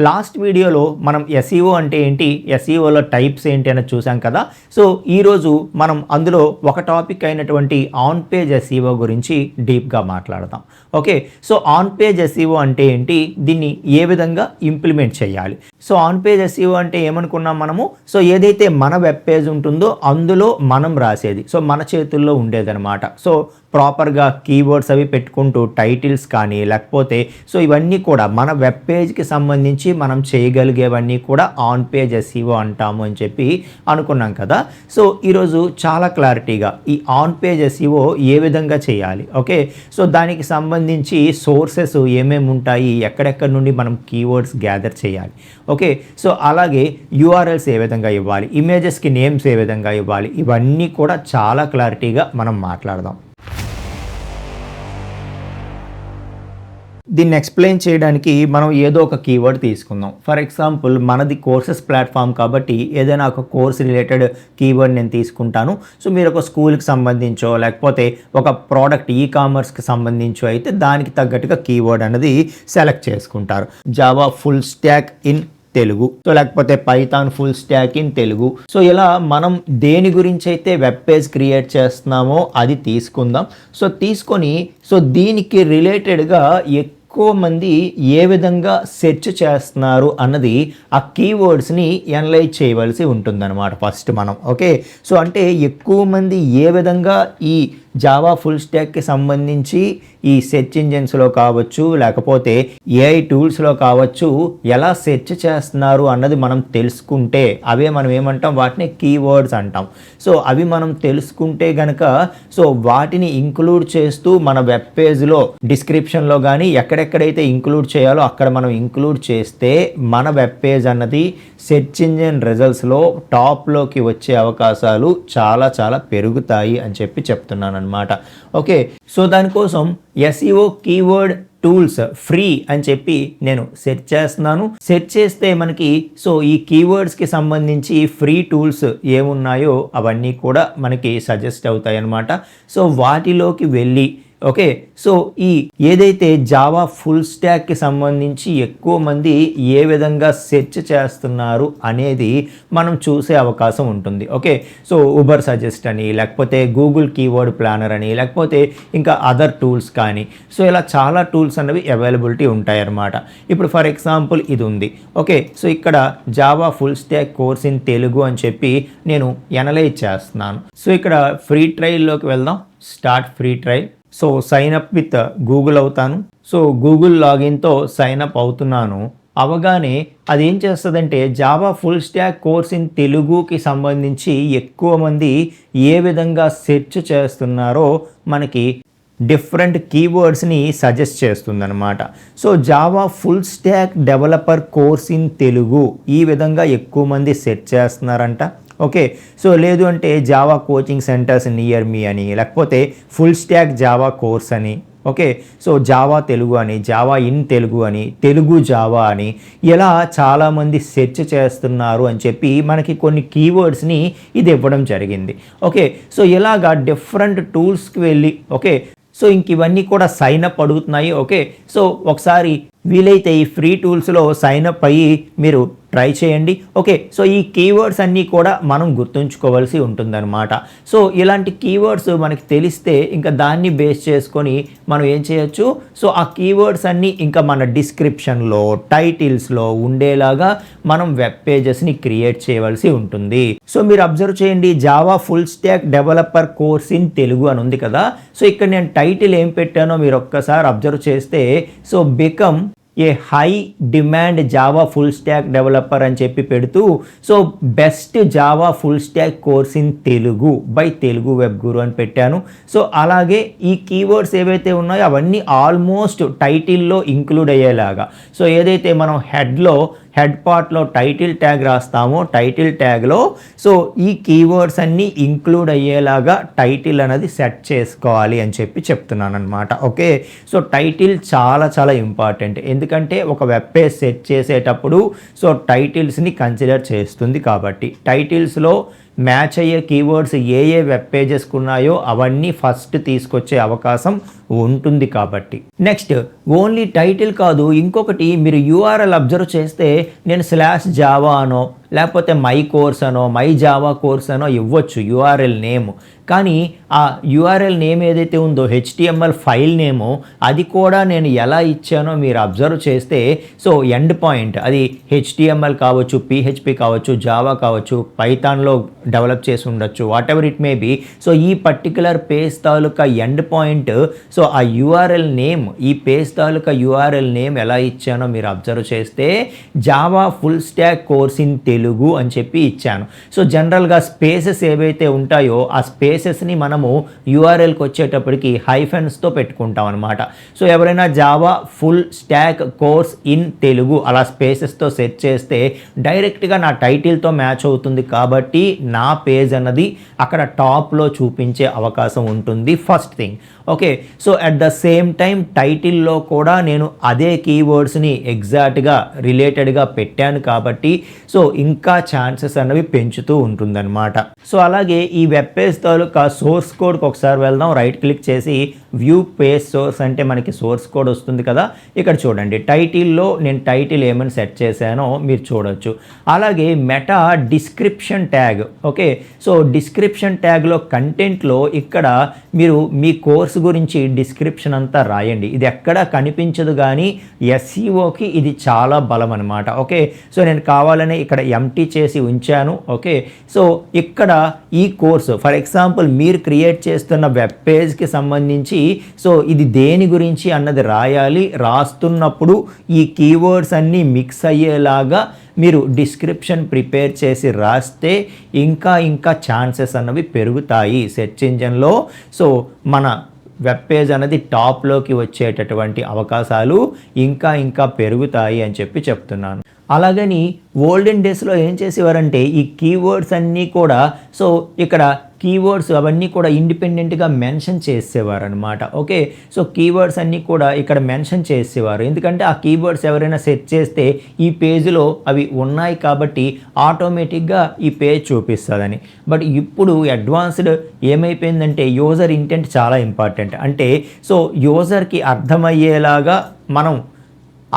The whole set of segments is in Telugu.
లాస్ట్ వీడియోలో మనం ఎస్ఈఓ అంటే ఏంటి, ఎస్ఈఓలో టైప్స్ ఏంటి అనేది చూసాం కదా. సో ఈరోజు మనం అందులో ఒక టాపిక్ అయినటువంటి ఆన్ పేజ్ ఎస్ఈఓ గురించి డీప్గా మాట్లాడదాం. Okay, so on page SEO అంటే ఏంటి, దీన్ని ఏ విధంగా ఇంప్లిమెంట్ చేయాలి. సో ఆన్ పేజ్ ఎస్ఈఓ అంటే ఏమనుకున్నాం మనము, సో ఏదైతే మన వెబ్ పేజ్ ఉంటుందో అందులో మనం రాసేది, సో మన చేతుల్లో ఉండేదన్నమాట. సో ప్రాపర్గా కీవర్డ్స్ అవి పెట్టుకుంటూ టైటిల్స్ కానీ లేకపోతే సో ఇవన్నీ కూడా మన వెబ్ పేజ్కి సంబంధించి మనం చేయగలిగేవన్నీ కూడా ఆన్ పేజ్ ఎస్ఈఓ అంటాము అని చెప్పి అనుకున్నాం కదా. సో ఈరోజు చాలా క్లారిటీగా ఈ ఆన్ పేజ్ ఎస్ఈఓ ఏ విధంగా చేయాలి, ఓకే, సో దానికి సంబంధించి సోర్సెస్ ఏమేమి ఉంటాయి, ఎక్కడెక్కడ నుండి మనం కీవర్డ్స్ గ్యాదర్ చేయాలి, ఓకే, సో అలాగే యూఆర్ఎల్స్ ఏ విధంగా ఇవ్వాలి, ఇమేజెస్కి నేమ్స్ ఏ విధంగా ఇవ్వాలి, ఇవన్నీ కూడా చాలా క్లారిటీగా మనం మాట్లాడదాం. దీన్ని ఎక్స్ప్లెయిన్ చేయడానికి మనం ఏదో ఒక కీవర్డ్ తీసుకుందాం. ఫర్ ఎగ్జాంపుల్ మనది కోర్సెస్ ప్లాట్ఫామ్ కాబట్టి ఏదైనా ఒక కోర్స్ రిలేటెడ్ కీవర్డ్ నేను తీసుకుంటాను. సో మీరు ఒక స్కూల్కి సంబంధించో లేకపోతే ఒక ప్రోడక్ట్ కామర్స్కి సంబంధించో అయితే దానికి తగ్గట్టుగా కీవర్డ్ అనేది సెలెక్ట్ చేసుకుంటారు. Java full stack in Telugu, so లేకపోతే Python full stack in Telugu. So ఇలా మనం దేని గురించి అయితే వెబ్ పేజ్ క్రియేట్ చేస్తున్నామో అది తీసుకుందాం. సో తీసుకొని సో దీనికి రిలేటెడ్గా ఎక్కువ మంది ఏ విధంగా సెర్చ్ చేస్తున్నారు అన్నది ఆ కీవర్డ్స్ని అనలైజ్ చేయవలసి ఉంటుందన్నమాట ఫస్ట్ మనం. ఓకే, సో అంటే ఎక్కువ మంది ఏ విధంగా ఈ జావా ఫుల్ స్టాక్కి సంబంధించి ఈ సెర్చ్ ఇంజిన్స్లో కావచ్చు లేకపోతే ఏఐ టూల్స్లో కావచ్చు ఎలా సెర్చ్ చేస్తున్నారు అన్నది మనం తెలుసుకుంటే అవే మనం ఏమంటాం, వాటిని కీవర్డ్స్ అంటాం. సో అవి మనం తెలుసుకుంటే గనక సో వాటిని ఇంక్లూడ్ చేస్తూ మన వెబ్ పేజ్లో డిస్క్రిప్షన్లో కానీ ఎక్కడెక్కడైతే ఇంక్లూడ్ చేయాలో అక్కడ మనం ఇంక్లూడ్ చేస్తే మన వెబ్ పేజ్ అన్నది సెర్చ్ ఇంజిన్ రిజల్ట్స్లో టాప్లోకి వచ్చే అవకాశాలు చాలా చాలా పెరుగుతాయి అని చెప్పి చెప్తున్నాను అనమాట. ఓకే, సో దానికోసం ఎస్ఈఓ కీవర్డ్ టూల్స్ ఫ్రీ అని చెప్పి నేను సెర్చ్ చేస్తున్నాను. సెర్చ్ చేస్తే మనకి సో ఈ కీవర్డ్స్కి సంబంధించి ఫ్రీ టూల్స్ ఏమున్నాయో అవన్నీ కూడా మనకి సజెస్ట్ అవుతాయి అన్నమాట. సో వాటిలోకి వెళ్ళి ఓకే, సో ఈ ఏదైతే జావా ఫుల్ స్టాక్కి సంబంధించి ఎక్కువ మంది ఏ విధంగా సెర్చ్ చేస్తున్నారు అనేది మనం చూసే అవకాశం ఉంటుంది. ఓకే, సో ఉబర్ సజెస్ట్ అని లేకపోతే గూగుల్ కీవర్డ్ ప్లానర్ అని లేకపోతే ఇంకా అదర్ టూల్స్ కానీ సో ఇలా చాలా టూల్స్ అనేవి అవైలబిలిటీ ఉంటాయి అన్నమాట. ఇప్పుడు ఫర్ ఎగ్జాంపుల్ ఇది ఉంది. ఓకే, సో ఇక్కడ Java full stack course in Telugu అని చెప్పి నేను అనలైజ్ చేస్తున్నాను. సో ఇక్కడ ఫ్రీ ట్రయల్లోకి వెళ్దాం. Start free trial. So sign up with Google అవుతాను. సో గూగుల్ లాగిన్తో సైన్ అప్ అవుతున్నాను. అవగానే అది ఏం చేస్తుందంటే Java full stack course in తెలుగుకి సంబంధించి ఎక్కువ మంది ఏ విధంగా సెర్చ్ చేస్తున్నారో మనకి డిఫరెంట్ కీవర్డ్స్ని సజెస్ట్ చేస్తుందన్నమాట. So Java full stack developer course in Telugu ఈ విధంగా ఎక్కువ మంది సెర్చ్ చేస్తున్నారంట. ఓకే, సో లేదు అంటే జావా కోచింగ్ సెంటర్స్ నియర్ మీ అని లేకపోతే ఫుల్ స్టాక్ జావా కోర్స్ అని, ఓకే, సో జావా తెలుగు అని, జావా ఇన్ తెలుగు అని, తెలుగు జావా అని ఇలా చాలామంది సెర్చ్ చేస్తున్నారు అని చెప్పి మనకి కొన్ని కీవర్డ్స్ని ఇది ఇవ్వడం జరిగింది. ఓకే, సో ఇలాగా డిఫరెంట్ టూల్స్కి వెళ్ళి ఓకే, సో ఇంక ఇవన్నీ కూడా సైన్ అప్ అడుగుతున్నాయి. ఓకే, సో ఒకసారి వీలైతే ఈ ఫ్రీ టూల్స్లో సైన్ అప్ అయ్యి మీరు ట్రై చేయండి. ఓకే, సో ఈ కీవర్డ్స్ అన్నీ కూడా మనం గుర్తుంచుకోవాల్సి ఉంటుందన్నమాట. సో ఇలాంటి కీవర్డ్స్ మనకి తెలిస్తే ఇంకా దాన్ని బేస్ చేసుకొని మనం ఏం చేయొచ్చు, సో ఆ కీవర్డ్స్ అన్నీ ఇంకా మన డిస్క్రిప్షన్లో టైటిల్స్లో ఉండేలాగా మనం వెబ్ పేజెస్ని క్రియేట్ చేయవలసి ఉంటుంది. సో మీరు అబ్జర్వ్ చేయండి, Java full stack developer course in Telugu అని ఉంది కదా. సో ఇక్కడ నేను టైటిల్ ఏం పెట్టానో మీరు ఒక్కసారి అబ్జర్వ్ చేస్తే so become a high demand Java full stack developer అని చెప్పి పెడుతూ so best Java full stack course in Telugu by Telugu web guru అని పెట్టాను. సో అలాగే ఈ కీవర్డ్స్ ఏవైతే ఉన్నాయో అవన్నీ ఆల్మోస్ట్ టైటిల్లో ఇంక్లూడ్ అయ్యేలాగా, సో ఏదైతే మనం హెడ్ పార్ట్లో టైటిల్ ట్యాగ్ రాస్తామో టైటిల్ ట్యాగ్లో సో ఈ కీవర్డ్స్ అన్నీ ఇంక్లూడ్ అయ్యేలాగా టైటిల్ అనేది సెట్ చేసుకోవాలి అని చెప్పి చెప్తున్నాను అనమాట. ఓకే, సో టైటిల్ చాలా చాలా ఇంపార్టెంట్. ఎందుకంటే ఒక వెబ్ పేజ్ సెట్ చేసేటప్పుడు సో టైటిల్స్ని కన్సిడర్ చేస్తుంది కాబట్టి టైటిల్స్లో మ్యాచ్ అయ్యే కీవర్డ్స్ ఏ ఏ వెబ్ పేజెస్కి ఉన్నాయో అవన్నీ ఫస్ట్ తీసుకొచ్చే అవకాశం ఉంటుంది కాబట్టి. నెక్స్ట్ ఓన్లీ టైటిల్ కాదు, ఇంకొకటి మీరు యూఆర్ఎల్ అబ్జర్వ్ చేస్తే నేను /జావా అనో లేకపోతే మై కోర్స్ అనో మై జావా కోర్స్ అనో ఇవ్వచ్చు యూఆర్ఎల్ నేమ్. కానీ ఆ యూఆర్ఎల్ నేమ్ ఏదైతే ఉందో HTML ఫైల్ నేమో అది కూడా నేను ఎలా ఇచ్చానో మీరు అబ్జర్వ్ చేస్తే సో ఎండ్ పాయింట్ అది HTML కావచ్చు, PHP కావచ్చు, జావా కావచ్చు, పైథాన్లో డెవలప్ చేసి ఉండొచ్చు, whatever it may be. So ఈ పర్టికులర్ పేజ్ తాలూకా ఎండ్ పాయింట్ సో ఆ యూఆర్ఎల్ నేమ్, ఈ పేజ్ తాలూకా యూఆర్ఎల్ నేమ్ ఎలా ఇచ్చానో మీరు అబ్జర్వ్ చేస్తే Java full stack course in Telugu అని చెప్పి ఇచ్చాను. సో జనరల్గా స్పేసెస్ ఏవైతే ఉంటాయో ఆ స్పేసెస్ని మనము యూఆర్ఎల్కి వచ్చేటప్పటికి హైఫెన్స్తో పెట్టుకుంటాం అనమాట. సో ఎవరైనా Java full stack course in Telugu అలా స్పేసెస్తో సెర్చ్ చేస్తే డైరెక్ట్గా నా టైటిల్తో మ్యాచ్ అవుతుంది కాబట్టి నా పేజ్ అన్నది అక్కడ టాప్లో చూపించే అవకాశం ఉంటుంది. First thing. Okay, so at the same time టైటిల్లో కూడా నేను అదే కీవర్డ్స్ని ఎగ్జాక్ట్గా రిలేటెడ్గా పెట్టాను కాబట్టి సో ఇంకా ఛాన్సెస్ అన్నవి పెంచుతూ ఉంటుందన్నమాట. సో అలాగే ఈ వెబ్ పేజ్ తాలూకా సోర్స్ కోడ్కి ఒకసారి వెళ్దాం. రైట్ క్లిక్ చేసి వ్యూ పేజ్ సోర్స్ అంటే మనకి సోర్స్ కోడ్ వస్తుంది కదా. ఇక్కడ చూడండి టైటిల్లో నేను టైటిల్ ఏమని సెట్ చేశానో మీరు చూడొచ్చు. అలాగే meta description tag. Okay, so description ట్యాగ్లో కంటెంట్లో ఇక్కడ మీరు మీ కోర్స్ గురించి డిస్క్రిప్షన్ అంతా రాయండి. ఇది ఎక్కడా కనిపించదు కానీ SEOకి ఇది చాలా బలం అనమాట. ఓకే, సో నేను కావాలనే ఇక్కడ ఎంటీ చేసి ఉంచాను. ఓకే, సో ఇక్కడ ఈ కోర్సు ఫర్ ఎగ్జాంపుల్ మీరు క్రియేట్ చేస్తున్న వెబ్ పేజ్కి సంబంధించి సో ఇది దేని గురించి అన్నది రాయాలి. రాస్తున్నప్పుడు ఈ కీవర్డ్స్ అన్నీ మిక్స్ అయ్యేలాగా మీరు డిస్క్రిప్షన్ ప్రిపేర్ చేసి రాస్తే ఇంకా ఛాన్సెస్ అన్నవి పెరుగుతాయి సెర్చ్ ఇంజన్లో. సో మన వెబ్ పేజ్ అనేది టాప్లోకి వచ్చేటటువంటి అవకాశాలు ఇంకా పెరుగుతాయి అని చెప్పి చెప్తున్నాను. అలాగని ఓల్డెన్ డేస్లో ఏం చేసేవారంటే ఈ కీవర్డ్స్ అన్నీ కూడా సో ఇక్కడ కీవర్డ్స్ అవన్నీ కూడా ఇండిపెండెంట్గా మెన్షన్ చేసేవారు అనమాట. ఓకే, సో కీవర్డ్స్ అన్నీ కూడా ఇక్కడ మెన్షన్ చేసేవారు. ఎందుకంటే ఆ కీవర్డ్స్ ఎవరైనా సెర్చ్ చేస్తే ఈ పేజ్లో అవి ఉన్నాయి కాబట్టి ఆటోమేటిక్గా ఈ పేజ్ చూపిస్తుందని. బట్ ఇప్పుడు అడ్వాన్స్డ్ ఏమైపోయిందంటే యూజర్ ఇంటెంట్ చాలా ఇంపార్టెంట్. అంటే సో యూజర్కి అర్థమయ్యేలాగా మనం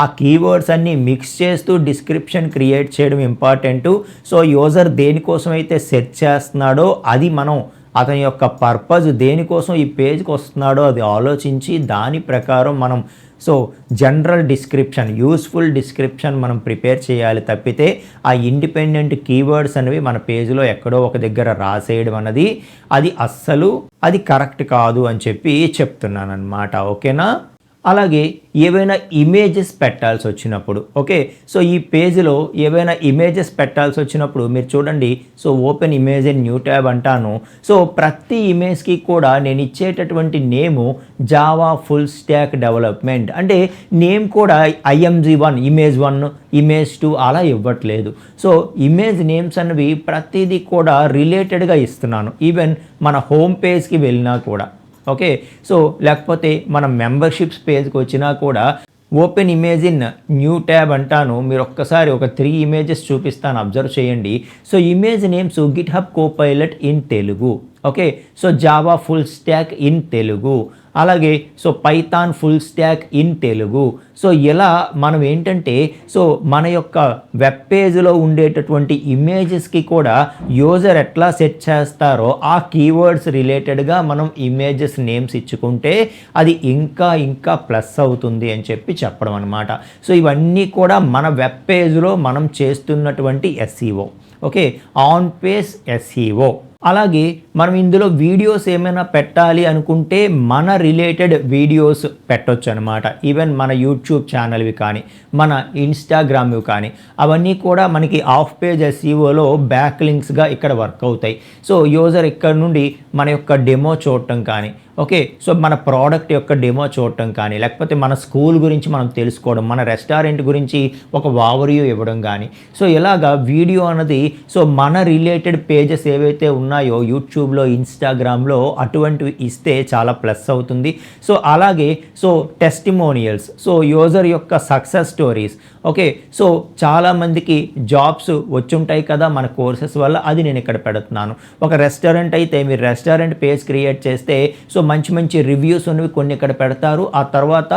ఆ కీవర్డ్స్ అన్నీ మిక్స్ చేస్తూ డిస్క్రిప్షన్ క్రియేట్ చేయడం ఇంపార్టెంటు. సో యూజర్ దేనికోసం అయితే సెర్చ్ చేస్తున్నాడో అది మనం అతని యొక్క పర్పస్ దేనికోసం ఈ పేజ్కి వస్తున్నాడో అది ఆలోచించి దాని ప్రకారం మనం so general description, useful description మనం ప్రిపేర్ చేయాలి తప్పితే ఆ ఇండిపెండెంట్ కీవర్డ్స్ అనేవి మన పేజ్లో ఎక్కడో ఒక దగ్గర రాసేయడం అన్నది అది కరెక్ట్ కాదు అని చెప్పి చెప్తున్నాను అనమాట. ఓకేనా. అలాగే ఏవైనా ఇమేజెస్ పెట్టాల్సి వచ్చినప్పుడు ఓకే, సో ఈ పేజ్లో ఏవైనా ఇమేజెస్ పెట్టాల్సి వచ్చినప్పుడు మీరు చూడండి. So open image in new tab అంటాను. సో ప్రతి ఇమేజ్కి కూడా నేను ఇచ్చేటటువంటి నేము జావా ఫుల్ స్టాక్ డెవలప్మెంట్ అంటే నేమ్ కూడా IMG1, ఇమేజ్ 1, ఇమేజ్ 2 అలా ఇవ్వట్లేదు. సో ఇమేజ్ నేమ్స్ అనేవి ప్రతిదీ కూడా రిలేటెడ్గా ఇస్తున్నాను. ఈవెన్ మన హోమ్ పేజ్కి వెళ్ళినా కూడా ఓకే, సో లేకపోతే మన మెంబర్షిప్స్ పేజ్కి వచ్చినా కూడా open image in new tab అంటాను. మీరు ఒక్కసారి ఒక 3 ఇమేజెస్ చూపిస్తాను, అబ్జర్వ్ చేయండి. So image names GitHub Copilot in Telugu. Okay, so Java full stack in Telugu. అలాగే so Python full stack in Telugu. So ఇలా మనం ఏంటంటే సో మన యొక్క వెబ్ పేజ్లో ఉండేటటువంటి ఇమేజెస్కి కూడా యూజర్ ఎట్లా సెట్ చేస్తారో ఆ కీవర్డ్స్ రిలేటెడ్గా మనం ఇమేజెస్ నేమ్స్ ఇచ్చుకుంటే అది ఇంకా ప్లస్ అవుతుంది అని చెప్పి చెప్పడం అనమాట. సో ఇవన్నీ కూడా మన వెబ్ పేజ్లో మనం చేస్తున్నటువంటి SEO. Okay, on page SEO. అలాగే మనం ఇందులో వీడియోస్ ఏమైనా పెట్టాలి అనుకుంటే మన రిలేటెడ్ వీడియోస్ పెట్టొచ్చు అనమాట. ఈవెన్ మన యూట్యూబ్ ఛానల్వి కానీ మన ఇన్స్టాగ్రామ్వి కానీ అవన్నీ కూడా మనకి ఆఫ్ పేజ్ SEOలో బ్యాక్ లింక్స్గా ఇక్కడ వర్క్ అవుతాయి. సో యూజర్ ఇక్కడ నుండి మన యొక్క డెమో చూడటం కానీ ఓకే, సో మన ప్రోడక్ట్ యొక్క డెమో చూడటం కానీ లేకపోతే మన స్కూల్ గురించి మనం తెలుసుకోవడం, మన రెస్టారెంట్ గురించి ఒక ఓవర్వ్యూ ఇవ్వడం కానీ సో ఇలాగా వీడియో అన్నది సో మన రిలేటెడ్ పేజెస్ ఏవైతే ఉన్నాయో యూట్యూబ్ యూట్యూబ్లో, ఇన్స్టాగ్రామ్లో అటువంటివి ఇస్తే చాలా ప్లస్ అవుతుంది. సో అలాగే టెస్టిమోనియల్స్, యూజర్ యొక్క సక్సెస్ స్టోరీస్. ఓకే, సో చాలామందికి జాబ్స్ వచ్చుంటాయి కదా మన కోర్సెస్ వల్ల, అది నేను ఇక్కడ పెడుతున్నాను. ఒక రెస్టారెంట్ అయితే మీరు రెస్టారెంట్ పేజ్ క్రియేట్ చేస్తే మంచి మంచి రివ్యూస్ ఉన్నవి కొన్ని ఇక్కడ పెడతారు. ఆ తర్వాత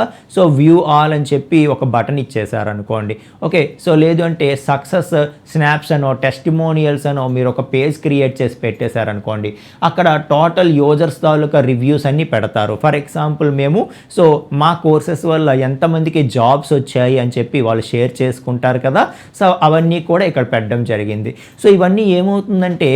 వ్యూ ఆల్ అని చెప్పి ఒక బటన్ ఇచ్చేసారు అనుకోండి. ఓకే, లేదు అంటే సక్సెస్ స్నాప్స్ అనో టెస్టిమోనియల్స్ అనో మీరు ఒక పేజ్ క్రియేట్ చేసి పెట్టేశారనుకోండి, అక్కడ టోటల్ యూజర్స్ తాలూకా రివ్యూస్ అన్నీ పెడతారు. ఫర్ ఎగ్జాంపుల్ మేము మా కోర్సెస్ వల్ల ఎంతమందికి జాబ్స్ వచ్చాయి అని చెప్పి వాళ్ళు షేర్ చేసుకుంటారు కదా, అవన్నీ కూడా ఇక్కడ పెట్టడం జరిగింది. ఇవన్నీ ఏమవుతుందంటే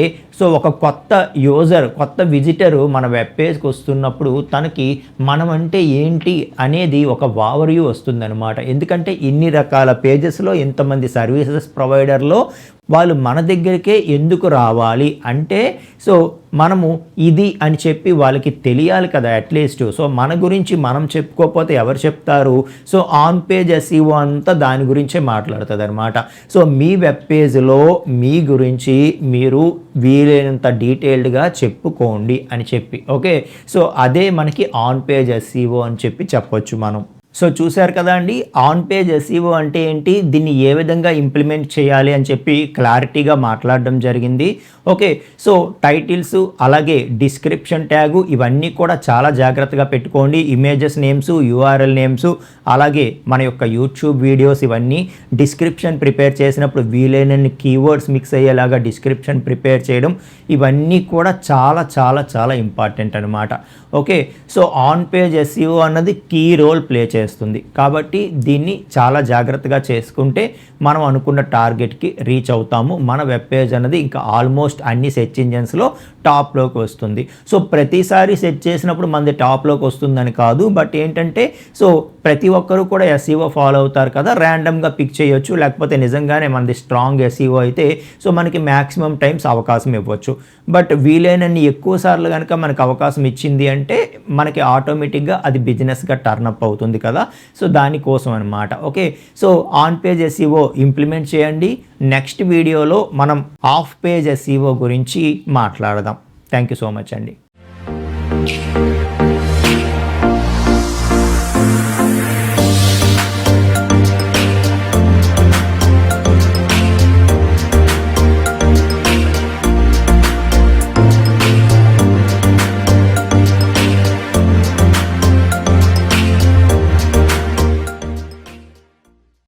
ఒక కొత్త యూజర్, కొత్త విజిటరు మన వెబ్ పేజ్కి వస్తున్నప్పుడు తనకి మనం అంటే ఏంటి అనేది ఒక ఓవర్వ్యూ వస్తుందన్నమాట. ఎందుకంటే ఇన్ని రకాల పేజెస్లో ఇంతమంది సర్వీసెస్ ప్రొవైడర్లో వాళ్ళు మన దగ్గరికే ఎందుకు రావాలి అంటే మనము ఇది అని చెప్పి వాళ్ళకి తెలియాలి కదా అట్లీస్ట్. మన గురించి మనం చెప్పుకోకపోతే ఎవరు చెప్తారు? ఆన్ పేజ్ ఎస్ఈఓ అంతా దాని గురించే మాట్లాడుతుంది అనమాట. మీ వెబ్ పేజ్లో మీ గురించి మీరు వీలైనంత డీటెయిల్డ్గా చెప్పుకోండి అని చెప్పి. ఓకే, అదే మనకి ఆన్ పేజ్ ఎస్ఈఓ అని చెప్పి చెప్పొచ్చు మనం. చూశారు కదా అండి, ఆన్ పేజ్ ఎస్ఈఓ అంటే ఏంటి, దీన్ని ఏ విధంగా ఇంప్లిమెంట్ చేయాలి అని చెప్పి క్లారిటీగా మాట్లాడడం జరిగింది. ఓకే, టైటిల్స్ అలాగే డిస్క్రిప్షన్ ట్యాగు ఇవన్నీ కూడా చాలా జాగ్రత్తగా పెట్టుకోండి. ఇమేజెస్ నేమ్స్, యూఆర్ఎల్ నేమ్స్, అలాగే మన యొక్క యూట్యూబ్ వీడియోస్ ఇవన్నీ డిస్క్రిప్షన్ ప్రిపేర్ చేసినప్పుడు వీలైనన్ని కీవర్డ్స్ మిక్స్ అయ్యేలాగా డిస్క్రిప్షన్ ప్రిపేర్ చేయడం, ఇవన్నీ కూడా చాలా చాలా చాలా ఇంపార్టెంట్ అనమాట. ఓకే, ఆన్ పేజ్ ఎస్ఈఓ అన్నది కీ రోల్ ప్లే చేస్తుంది. కాబట్టి దీన్ని చాలా జాగ్రత్తగా చేసుకుంటే మనం అనుకున్న టార్గెట్కి రీచ్ అవుతాము. మన వెబ్ పేజ్ అన్నది ఇంకా ఆల్మోస్ట్ అన్ని సెర్చ్ ఇంజన్స్లో టాప్లోకి వస్తుంది. ప్రతిసారి సెర్చ్ చేసినప్పుడు మనది టాప్లోకి వస్తుందని కాదు, బట్ ఏంటంటే ప్రతి ఒక్కరూ కూడా ఎస్ఈఓ ఫాలో అవుతారు కదా, ర్యాండమ్గా పిక్ చేయొచ్చు. లేకపోతే నిజంగానే మనది స్ట్రాంగ్ ఎస్ఈఓ అయితే మనకి మ్యాక్సిమం టైమ్స్ అవకాశం ఇవ్వచ్చు. బట్ వీలైనన్ని ఎక్కువ సార్లు కనుక మనకు అవకాశం ఇచ్చింది అంటే మనకి ఆటోమేటిక్గా అది బిజినెస్గా టర్నప్ అవుతుంది కదా. దానికోసం అనమాట. Okay, on page SEO implement చేయండి. నెక్స్ట్ వీడియోలో మనం ఆఫ్ పేజ్ ఎస్ఈఓ గురించి మాట్లాడదాం. థ్యాంక్ యూ సో మచ్ అండి.